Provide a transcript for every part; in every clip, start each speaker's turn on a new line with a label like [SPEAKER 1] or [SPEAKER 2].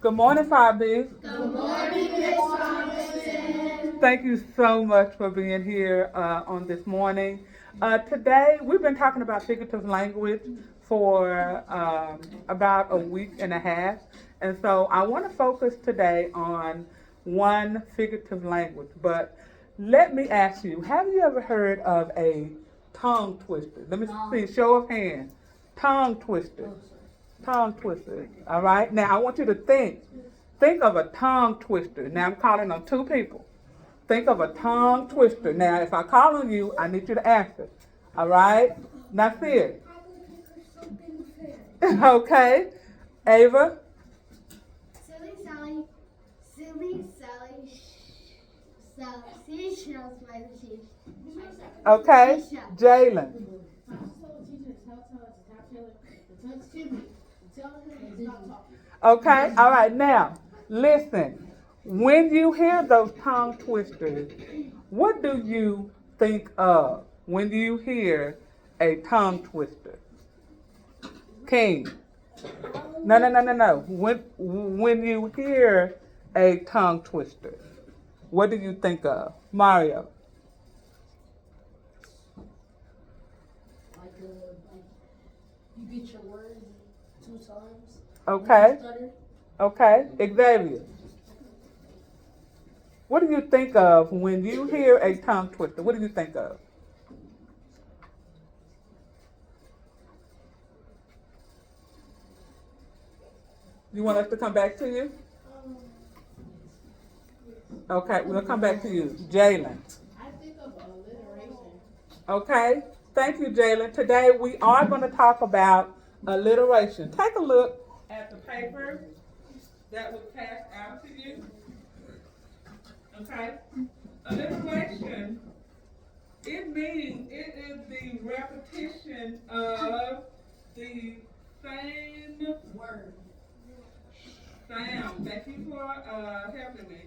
[SPEAKER 1] Good morning, Fabi.
[SPEAKER 2] Good morning, Miss Robinson.
[SPEAKER 1] Thank you so much for being here on this morning. Today, we've been talking about figurative language for about a week and a half. And so I want to focus today on one figurative language. But let me ask you, have you ever heard of a tongue twister? Let me see, show of hands. Tongue twister. Tongue twister. All right. Now I want you to think of a tongue twister. Now I'm calling on two people. Think of a tongue twister. Now if I call on you, I need you to answer. All right. Now see it. Okay. Ava.
[SPEAKER 2] Silly Sally. Silly Sally. Seashells by the sea.
[SPEAKER 1] Okay. Jalen. Okay. All right. Now listen. When you hear those tongue twisters, what do you think of when you hear a tongue twister? King. No. When you hear a tongue twister, what do you think of? Mario.
[SPEAKER 3] Like you get your words 2 times.
[SPEAKER 1] Okay.
[SPEAKER 3] Stutter.
[SPEAKER 1] Okay. Xavier. What do you think of when you hear a tongue twister? What do you think of? You want us to come back to you? Okay, we'll come back to you. Jalen.
[SPEAKER 3] I think of alliteration.
[SPEAKER 1] Okay, thank you, Jalen. Today we are going to talk about alliteration. Take a look at the paper that was passed out to you. Okay, alliteration, it means it is the repetition of the same
[SPEAKER 3] Word.
[SPEAKER 1] sound. Thank you for helping me.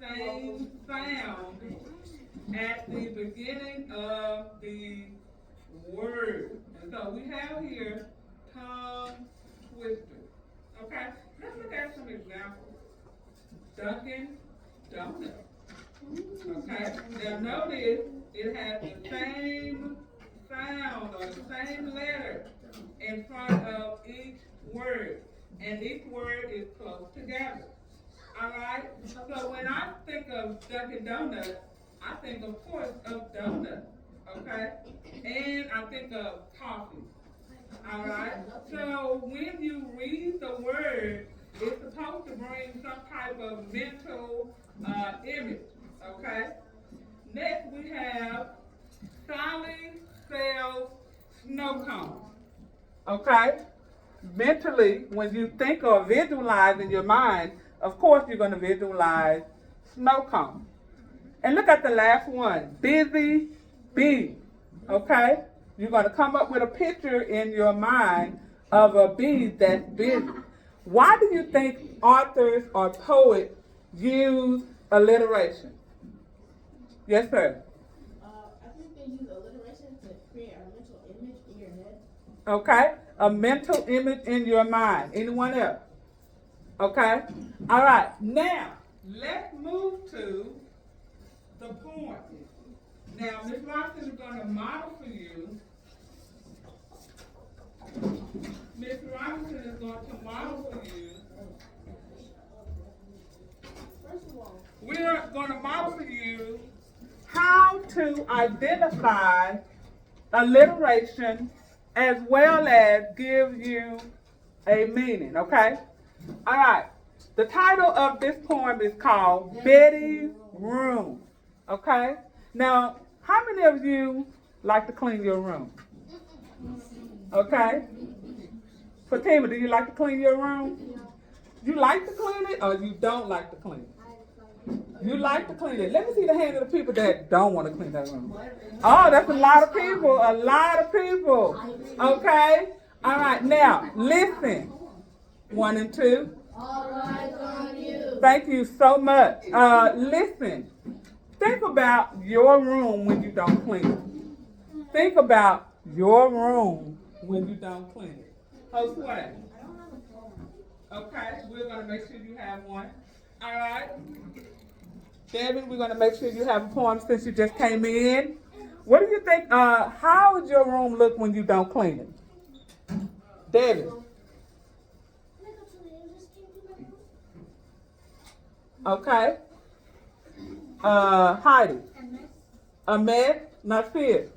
[SPEAKER 1] Same sound at the beginning of the word. And so we have here tongue twister. Okay, let's look at some examples. Dunkin' Donuts. Okay, now notice it has the same sound or the same letter in front of each word, and each word is close together. All right. So when I think of Dunkin' Donuts, I think, of course, of donuts. Okay, and I think of coffee. All right. So when you read the word, it's supposed to bring some type of mental image. Okay. Next we have Sally sells snow cones. Okay. Mentally, when you think or visualize in your mind, of course you're going to visualize snow cones. And look at the last one, busy bee. Okay? You're going to come up with a picture in your mind of a bee that's busy. Why do you think authors or poets use alliteration? Yes, sir.
[SPEAKER 3] I think they use alliteration to create a mental image in your head.
[SPEAKER 1] Okay? A mental image in your mind. Anyone else? Okay? All right. Now, let's move to the poem. Now, Ms. Robinson is going to model for you. Ms. Robinson is going to model for you.
[SPEAKER 3] First of all,
[SPEAKER 1] We're going to model for you how to identify alliteration as well as give you a meaning, okay? All right. The title of this poem is called Betty's Room, okay? Now, how many of you like to clean your room? Okay? Fatima, do you like to clean your room? You like to clean it or you don't like to clean it? You like to clean it. Let me see the hand of the people that don't want to clean that room. Oh, that's a lot of people. A lot of people. Okay? All right. Now, listen. 1 and 2.
[SPEAKER 3] all eyes on you.
[SPEAKER 1] Thank you so much. Listen. Think about your room when you don't clean it. Think about your room when you don't clean it. Josue. Okay, we're going to make sure you have one. All right. Devin, we're going to make sure you have a poem since you just came in. What do you think? How does your room look when you don't clean it? Devin. Okay. Heidi. A mess? Not fear.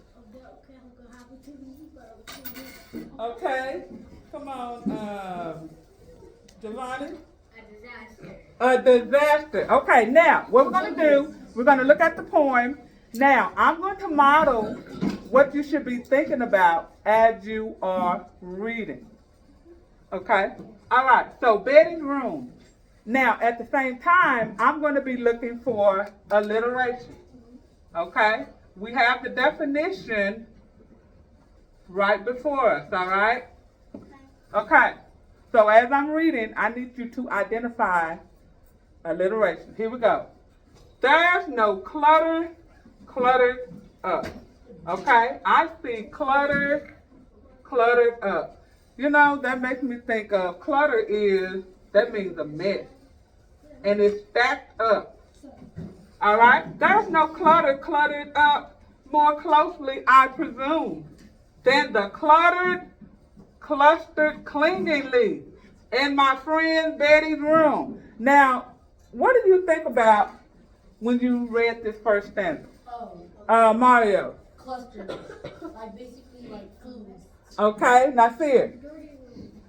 [SPEAKER 1] Okay. Come on, Giovanni. A disaster. Okay, now, what we're going to do, we're going to look at the poem. Now, I'm going to model what you should be thinking about as you are reading. Okay? All right, so bed and room. Now, at the same time, I'm going to be looking for alliteration. Okay? We have the definition right before us, all right? Okay. So as I'm reading, I need you to identify alliteration. Here we go. There's no cluttered up. Okay? I see cluttered up. You know, that makes me think of that means a mess. And it's stacked up. All right? There's no cluttered up more closely, I presume, than the clustered clingingly in my friend Betty's room. Now, what do you think about when you read this first stanza? Mario.
[SPEAKER 3] Clusters. Like basically like food.
[SPEAKER 1] Okay, now see it.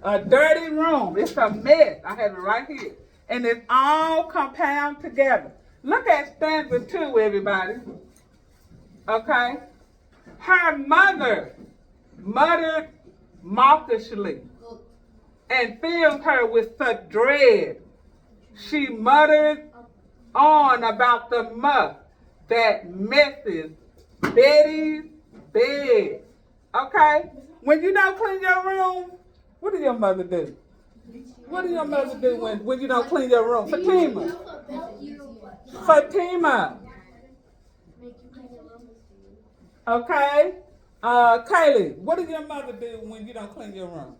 [SPEAKER 1] A dirty room. It's a mess. I have it right here. And it's all compound together. Look at stanza 2, everybody. Okay? Her mother muttered mawkishly and filled her with such dread. She muttered on about the muck that messes Betty's bed. Okay? When you don't clean your room, what does your mother do? What does your mother do when you don't clean your room? Fatima. Okay? Kaylee, what does your mother do when you don't clean your room?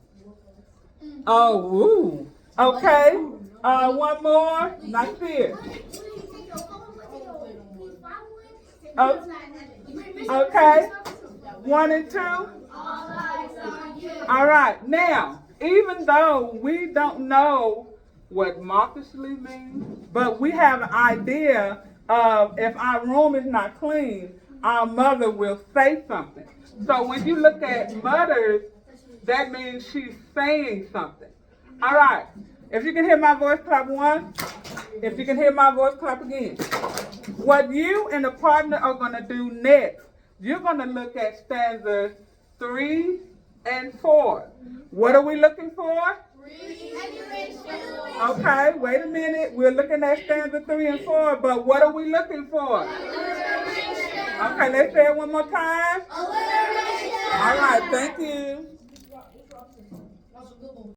[SPEAKER 1] Oh, woo. Okay. One more. Not fear. Okay. 1 and 2. All right. Now, even though we don't know what mawkishly means, but we have an idea of if our room is not clean, our mother will say something. So when you look at mothers, that means she's saying something. All right. If you can hear my voice, clap 1. If you can hear my voice, clap again. What you and the partner are going to do next, you're going to look at stanzas 3 and 4. What are we looking for? Okay, wait a minute. We're looking at stanza 3 and 4, but what are we looking for? Okay, let's say it one more time. All right, thank you.